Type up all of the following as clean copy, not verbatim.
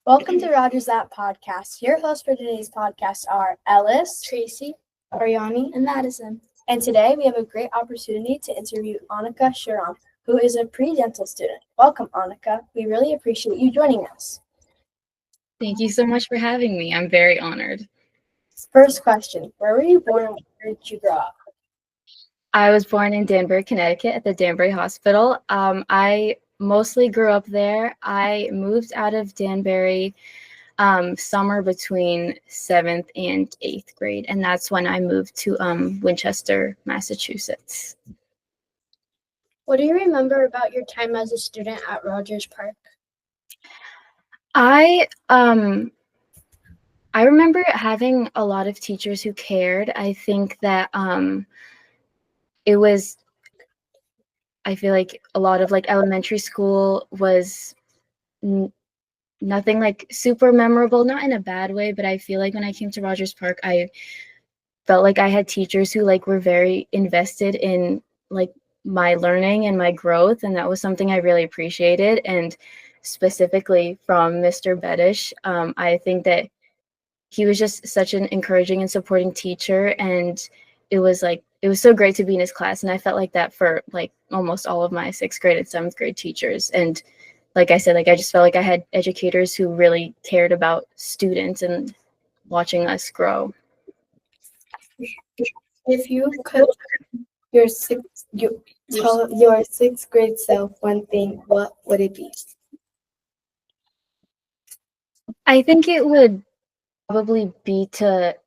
Welcome to Rogers That Podcast. Your hosts for today's podcast are Ellis, Tracy, Ariani, and Madison. and today we have a great opportunity to interview Aanika Shriram, who is a pre-dental student. Welcome, Aanika. We really appreciate you joining us. Thank you so much for having me. I'm very honored. First question, where were you born and where did you grow up? I was born in Danbury, Connecticut at the Danbury Hospital. I mostly grew up there. I moved out of Danbury summer between 7th and 8th grade, and that's when I moved to Winchester, Massachusetts. What do you remember about your time as a student at Rogers Park? I remember having a lot of teachers who cared. I think that I feel like a lot of elementary school was nothing like super memorable, not in a bad way, but I feel like when I came to Rogers Park, I felt like I had teachers who were very invested in my learning and my growth, and that was something I really appreciated. And specifically from Mr. Bedish, I think that he was just such an encouraging and supporting teacher, and it was so great to be in his class. And I felt like that for almost all of my 6th grade and 7th grade teachers. And like I said, I just felt like I had educators who really cared about students and watching us grow. If you could tell your 6th grade self one thing, what would it be? I think it would probably be to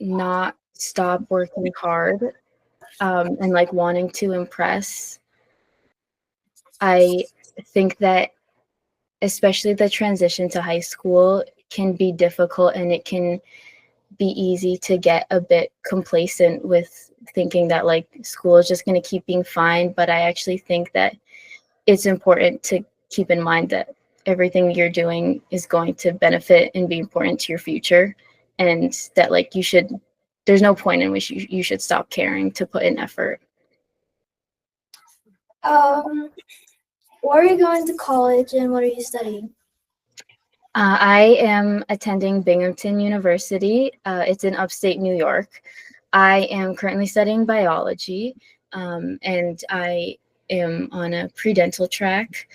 not stop working hard and wanting to impress. I think that especially the transition to high school can be difficult, and it can be easy to get a bit complacent with thinking that school is just going to keep being fine. But I actually think that it's important to keep in mind that everything you're doing is going to benefit and be important to your future, and that there's no point in which you should stop caring to put in effort. Where are you going to college and what are you studying? I am attending Binghamton University. It's in upstate New York. I am currently studying biology, and I am on a pre-dental track.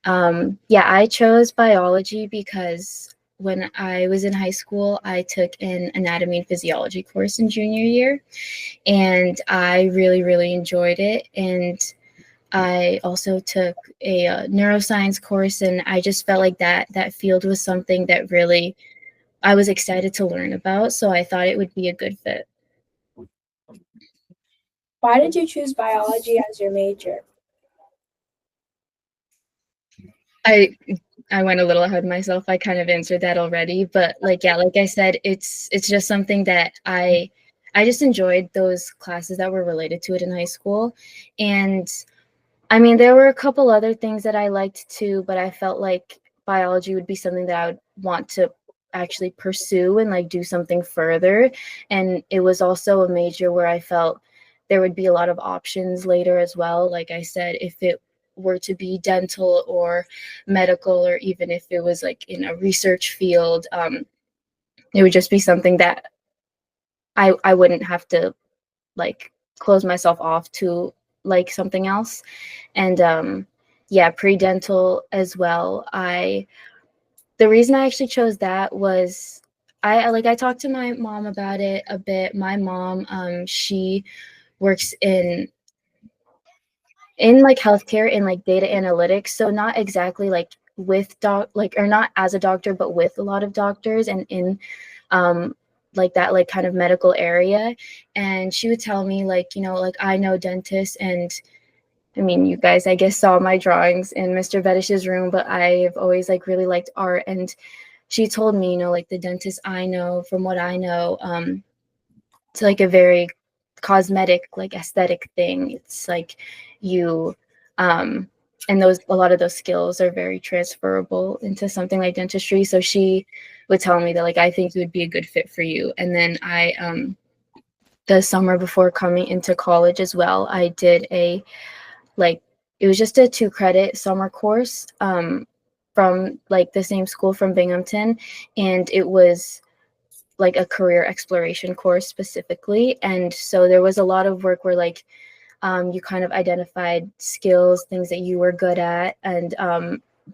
I chose biology because when I was in high school, I took an anatomy and physiology course in junior year, and I really, really enjoyed it. And I also took a neuroscience course, and I just felt like that field was something that really I was excited to learn about. So I thought it would be a good fit. Why did you choose biology as your major? I went a little ahead of myself. I kind of answered that already, but like I said, it's just something that I just enjoyed those classes that were related to it in high school. And I mean, there were a couple other things that I liked too, but I felt like biology would be something that I would want to actually pursue and do something further. And it was also a major where I felt there would be a lot of options later as well. Like I said, if it were to be dental or medical, or even if it was in a research field, it would just be something that I wouldn't have to close myself off to something else. And pre-dental as well. The reason I actually chose that was I talked to my mom about it a bit. My mom, she works in healthcare in data analytics, so not exactly with or not as a doctor, but with a lot of doctors and in that kind of medical area. And she would tell me I know dentists, and I mean, you guys, I guess, saw my drawings in Mr. Bedish's room, but I've always really liked art. And she told me, the dentist I know, from what I know, it's a very cosmetic, aesthetic thing. It's you, and a lot of those skills are very transferable into something like dentistry. So she would tell me that I think it would be a good fit for you. And then the summer before coming into college as well, I did it was just a 2-credit summer course from from like the same school from Binghamton, and it was like a career exploration course specifically. And so there was a lot of work where like you kind of identified skills, things that you were good at, and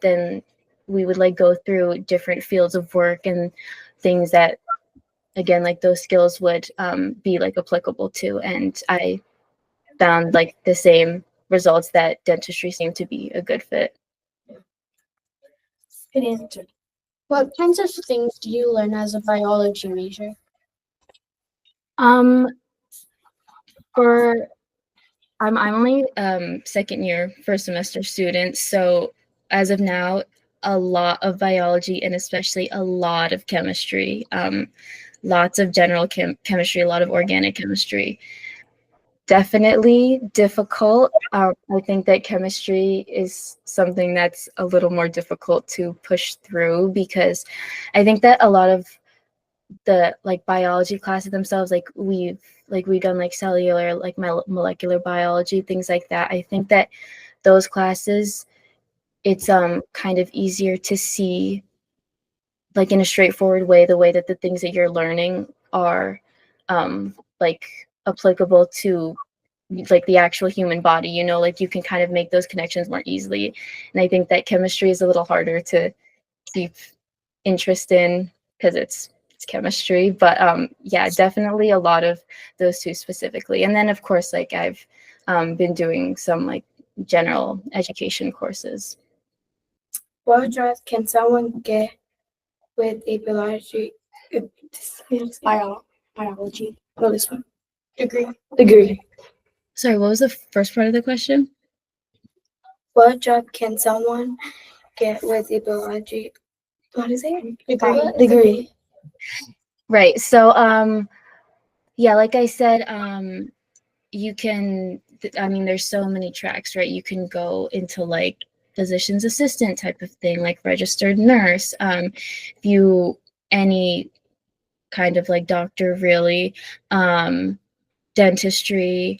then we would like go through different fields of work and things that, again, like those skills would be like applicable to. And I found like the same results, that dentistry seemed to be a good fit. Good answer. What kinds of things do you learn as a biology major? For I'm only second year, first semester student, so as of now, a lot of biology and especially a lot of chemistry. Lots of general chemistry, a lot of organic chemistry. Definitely difficult. I think that chemistry is something that's a little more difficult to push through, because I think that a lot of the like biology classes themselves, like we've done like cellular, like molecular biology, things like that. I think that those classes, it's kind of easier to see like in a straightforward way the way that the things that you're learning are like applicable to like the actual human body, you know, like you can kind of make those connections more easily. And I think that chemistry is a little harder to keep interest in because it's chemistry. But yeah, definitely a lot of those two specifically. And then of course, like I've been doing some like general education courses. What job can someone get with a biology biology? Oh, this one. Degree. Sorry, what was the first part of the question? What job can someone get with a biology? What is it? Degree. Right. So yeah, like I said, you can, I mean, there's so many tracks, right? You can go into like physician's assistant type of thing, like registered nurse, any kind of like doctor, really, dentistry.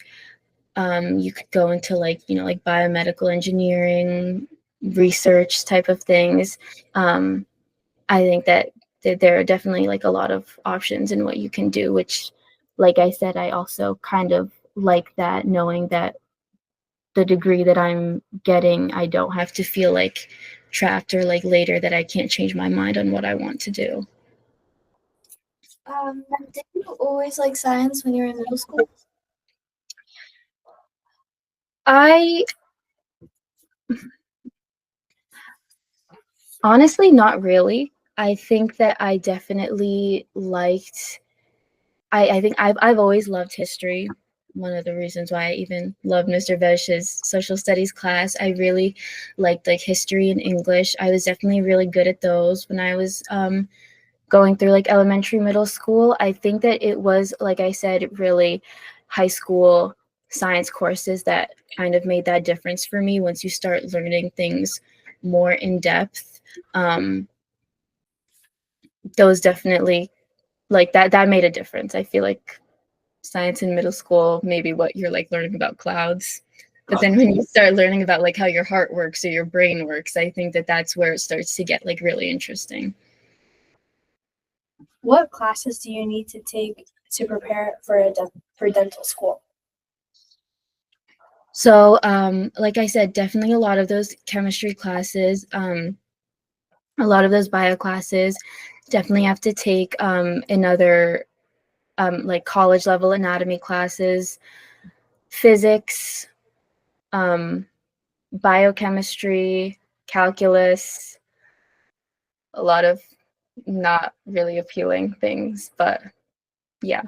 You could go into like, you know, like biomedical engineering, research type of things. I think that there are definitely like a lot of options in what you can do, which, like I said, I also kind of like that, knowing that the degree that I'm getting, I don't have to feel like trapped or like later that I can't change my mind on what I want to do. Did you always like science when you were in middle school? I honestly, not really. I think that I definitely liked, I think I've always loved history. One of the reasons why I even loved Mr. Vesh's social studies class. I really liked like history and English. I was definitely really good at those when I was going through like elementary, middle school. I think that it was, like I said, really high school science courses that kind of made that difference for me. Once you start learning things more in depth, those definitely, like that made a difference. I feel like science in middle school, maybe what you're like learning about clouds, but then when you start learning about like how your heart works or your brain works, I think that that's where it starts to get like really interesting. What classes do you need to take to prepare for for dental school? So like I said, definitely a lot of those chemistry classes, a lot of those bio classes. Definitely have to take another like college level anatomy classes, physics, biochemistry, calculus, a lot of not really appealing things, but yeah,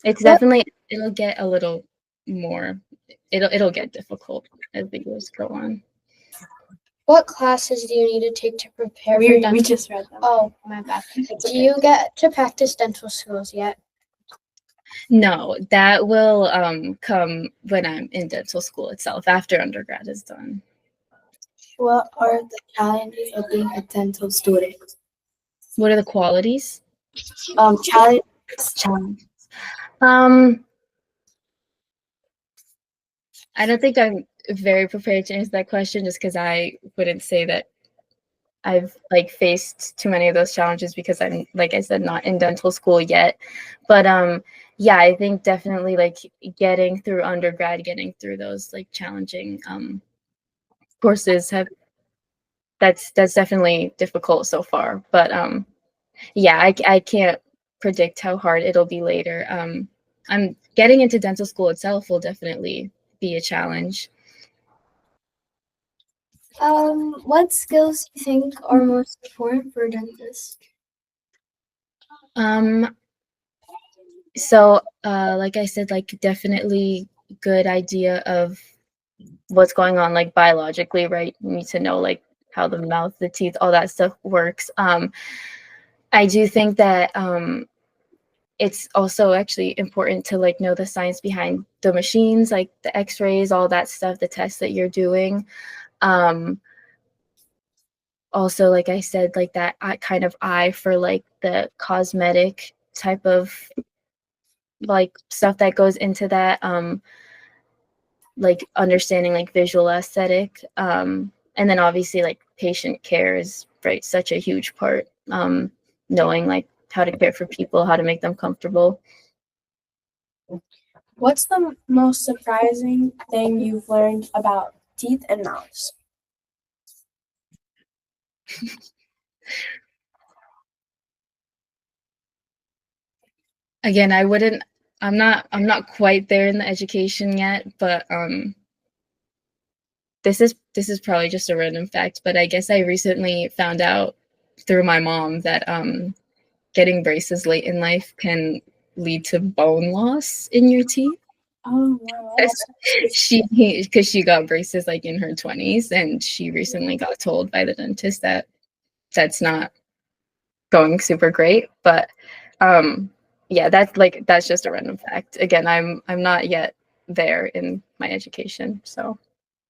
it's definitely, it'll get a little more, it'll get difficult as the years go on. What classes do you need to take to prepare for We dental? just read them. Oh, my bad. It's Do okay. you get to practice dental skills yet? No, that will come when I'm in dental school itself, after undergrad is done. What are the challenges of being a dental student? What are the qualities? Challenge. Um, I don't think I'm very prepared to answer that question, just because I wouldn't say that I've like faced too many of those challenges because I'm, like I said, not in dental school yet. But yeah, I think definitely like getting through undergrad, getting through those like challenging courses have that's definitely difficult so far. But yeah, I can't predict how hard it'll be later. I'm getting into dental school itself will definitely be a challenge. What skills do you think are most important for dentists? So like I said, like definitely good idea of what's going on like biologically, right? You need to know like how the mouth, the teeth, all that stuff works. I do think that it's also actually important to like know the science behind the machines, like the x-rays, all that stuff, the tests that you're doing. Also, like I said, like that kind of eye for like the cosmetic type of like stuff that goes into that, like understanding like visual aesthetic, and then obviously like patient care is right such a huge part, knowing like how to care for people, how to make them comfortable. What's the most surprising thing you've learned about teeth and mouths? Again, I'm not quite there in the education yet, but this is probably just a random fact, but I guess I recently found out through my mom that getting braces late in life can lead to bone loss in your teeth. Oh, wow. Because she got braces like in her 20s, and she recently got told by the dentist that that's not going super great. But yeah, that's just a random fact. Again, I'm not yet there in my education, so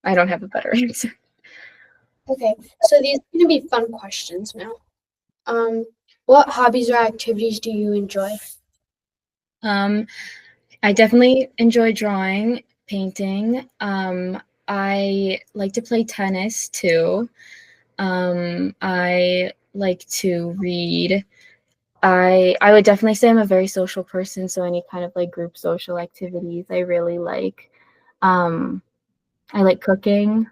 I don't have a better answer. Okay, so these are gonna be fun questions now. What hobbies or activities do you enjoy? I definitely enjoy drawing, painting. I like to play tennis too. I like to read. I would definitely say I'm a very social person, so any kind of like group social activities I really like. Um, I like cooking.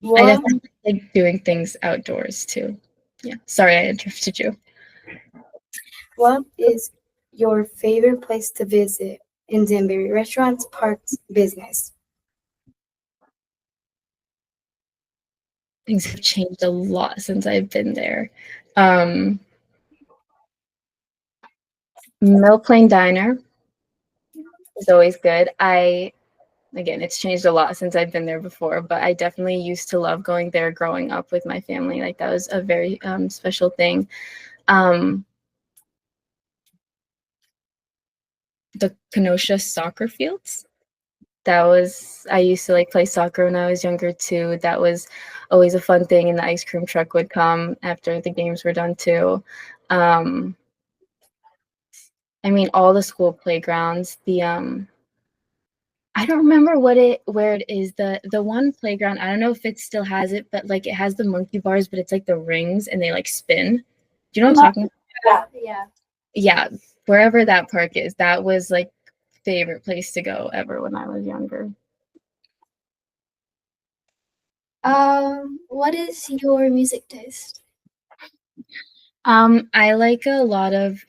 I What, definitely like doing things outdoors too. Yeah. Sorry, I interrupted you. what is your favorite place to visit in Danbury? Restaurants, parks, business? Things have changed a lot since I've been there. Um, Mill Plain Diner is always good. Again, it's changed a lot since I've been there before, but I definitely used to love going there growing up with my family. Like that was a very special thing. The Kenosha soccer fields. I used to like play soccer when I was younger too. That was always a fun thing, and the ice cream truck would come after the games were done too. I mean, all the school playgrounds. I don't remember where it is. The one playground, I don't know if it still has it, but like it has the monkey bars, but it's like the rings and they like spin. Do you know what I'm talking about? Yeah. Yeah, wherever that park is, that was like favorite place to go ever when I was younger. What is your music taste? I like a lot of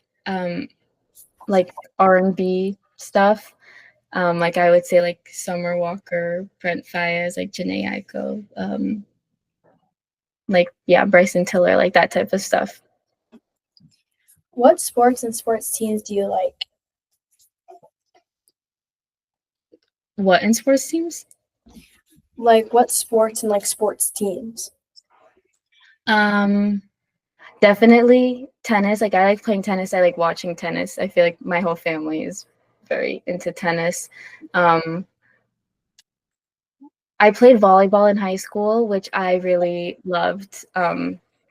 like R&B stuff. Like I would say like Summer Walker, Brent Faiyaz, like Janae Aiko, like yeah, Bryson Tiller, like that type of stuff. What sports and sports teams do you like? What in sports teams? Like what sports and like sports teams? Definitely tennis. Like I like playing tennis. I like watching tennis. I feel like my whole family is very into tennis. I played volleyball in high school, which I really loved.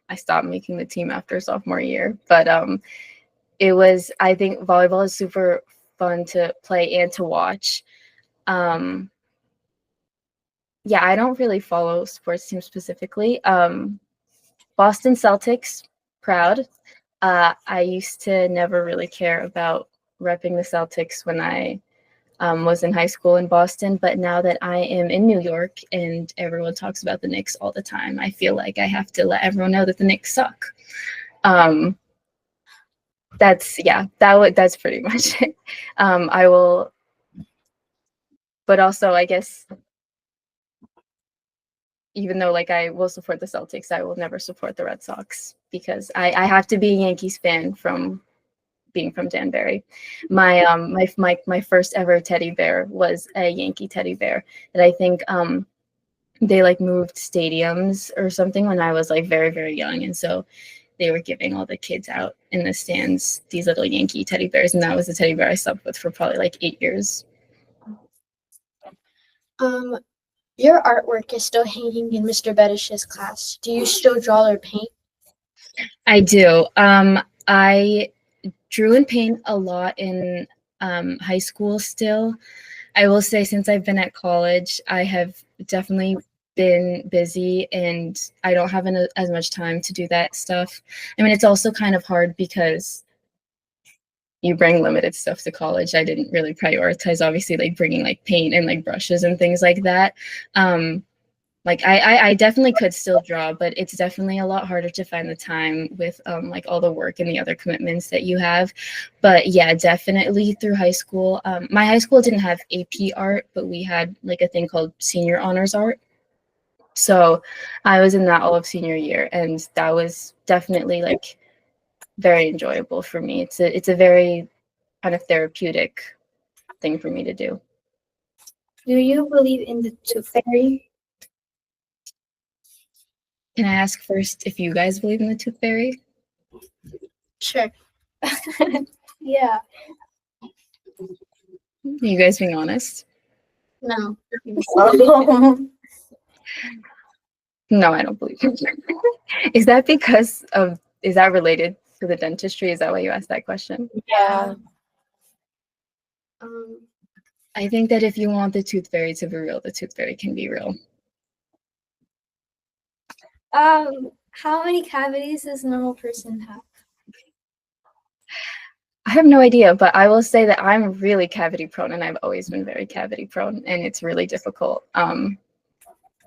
I stopped making the team after sophomore year, but I think volleyball is super fun to play and to watch. Um, yeah, I don't really follow sports teams specifically. Boston Celtics, proud. I used to never really care about repping the Celtics when I was in high school in Boston, but now that I am in New York and everyone talks about the Knicks all the time, I feel like I have to let everyone know that the Knicks suck. That's pretty much it. I will, but also I guess even though like I will support the Celtics, I will never support the Red Sox because I have to be a Yankees fan from being from Danbury. My first ever teddy bear was a Yankee teddy bear that I think they like moved stadiums or something when I was like very, very young. And so they were giving all the kids out in the stands these little Yankee teddy bears. And that was the teddy bear I slept with for probably like 8 years. Your artwork is still hanging in Mr. Bettish's class. Do you still draw or paint? I do. I drew and paint a lot in high school still. I will say since I've been at college, I have definitely been busy and I don't have as much time to do that stuff. I mean, it's also kind of hard because you bring limited stuff to college. I didn't really prioritize, obviously, like bringing like paint and like brushes and things like that. Like I definitely could still draw, but it's definitely a lot harder to find the time with like all the work and the other commitments that you have. But yeah, definitely through high school. My high school didn't have AP art, but we had like a thing called senior honors art. So I was in that all of senior year, and that was definitely like very enjoyable for me. It's a very kind of therapeutic thing for me to do. Do you believe in the tooth fairy? Can I ask first if you guys believe in the tooth fairy? Sure. Yeah. Are you guys being honest? No. No, I don't believe it. Is that related to the dentistry? Is that why you asked that question? Yeah. I think that if you want the tooth fairy to be real, the tooth fairy can be real. How many cavities does a normal person have? I have no idea, but I will say that I'm really cavity prone and I've always been very cavity prone and it's really difficult.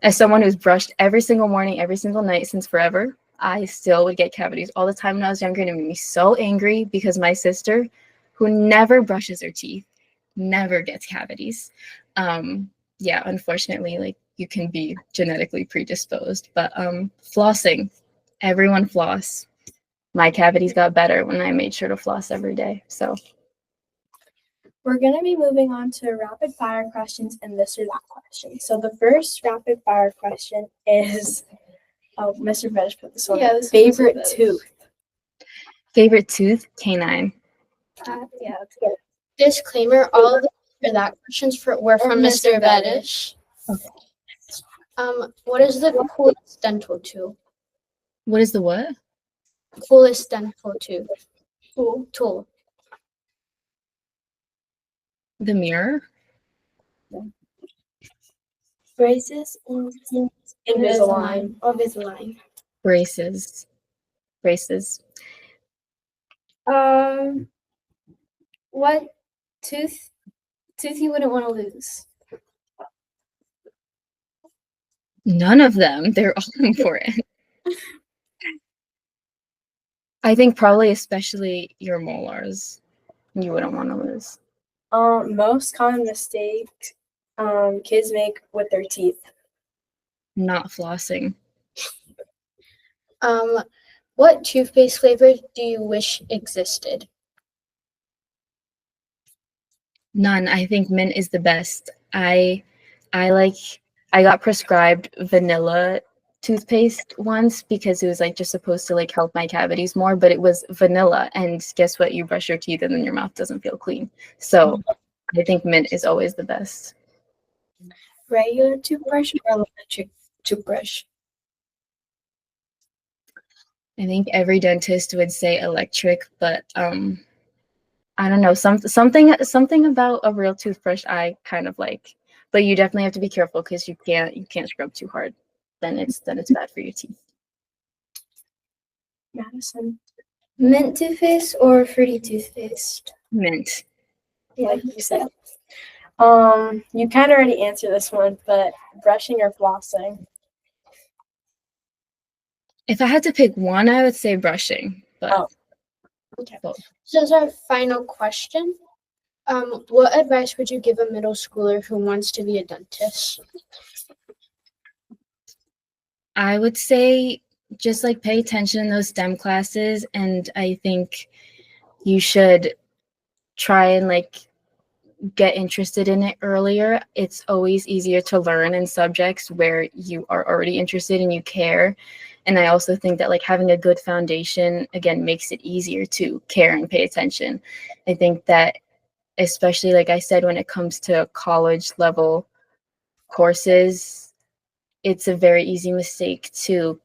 As someone who's brushed every single morning, every single night since forever, I still would get cavities all the time when I was younger, and it made me so angry because my sister, who never brushes her teeth, never gets cavities. Yeah, unfortunately, like you can be genetically predisposed, but flossing, everyone floss. My cavities got better when I made sure to floss every day. So we're going to be moving on to rapid fire questions and this or that question. So the first rapid fire question is, Mr. Bettis put this one. Yeah, favorite tooth. Favorite tooth, canine. Yeah, that's good. Disclaimer: all of the for that questions were from Mr. Bettish. Okay. What is the coolest dental tool? What is the what? Coolest dental tool. The mirror. Braces or Invisalign. Invisalign. Braces. What tooth you wouldn't want to lose? None of them. They're all important. I think probably especially your molars. You wouldn't want to lose. Most common mistake kids make with their teeth. Not flossing. What toothpaste flavor do you wish existed? None. I think mint is the best. I got prescribed vanilla toothpaste once because it was like just supposed to like help my cavities more, but it was vanilla, and guess what? You brush your teeth and then your mouth doesn't feel clean. So I think mint is always the best. Regular toothbrush or electric toothbrush? I think every dentist would say electric, but I don't know, something about a real toothbrush I kind of like. But you definitely have to be careful because you can't scrub too hard. Then it's bad for your teeth. Madison. Mint toothpaste or fruity toothpaste? Mint. Like you said. You kind of already answered this one, but brushing or flossing? If I had to pick one, I would say brushing. But Oh. Okay. both. So as our final question, what advice would you give a middle schooler who wants to be a dentist? I would say just like pay attention in those STEM classes, and I think you should try and like get interested in it earlier. It's always easier to learn in subjects where you are already interested and you care. And I also think that like having a good foundation again makes it easier to care and pay attention. I think that especially like I said, when it comes to college level courses, it's a very easy mistake to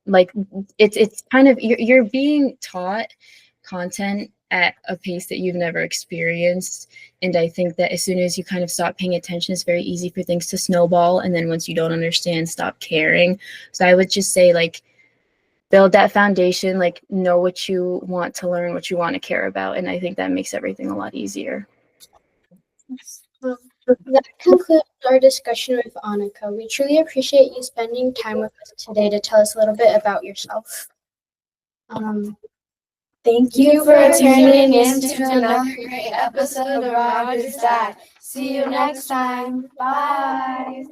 like it's kind of you're being taught content at a pace that you've never experienced, and I think that as soon as you kind of stop paying attention, it's very easy for things to snowball, and then once you don't understand, stop caring. So I would just say like build that foundation, like know what you want to learn, what you want to care about, and I think that makes everything a lot easier. That concludes our discussion with Aanika. We truly appreciate you spending time with us today to tell us a little bit about yourself. Thank you for tuning in to another great episode of Roger's Dad. See you next time. Bye.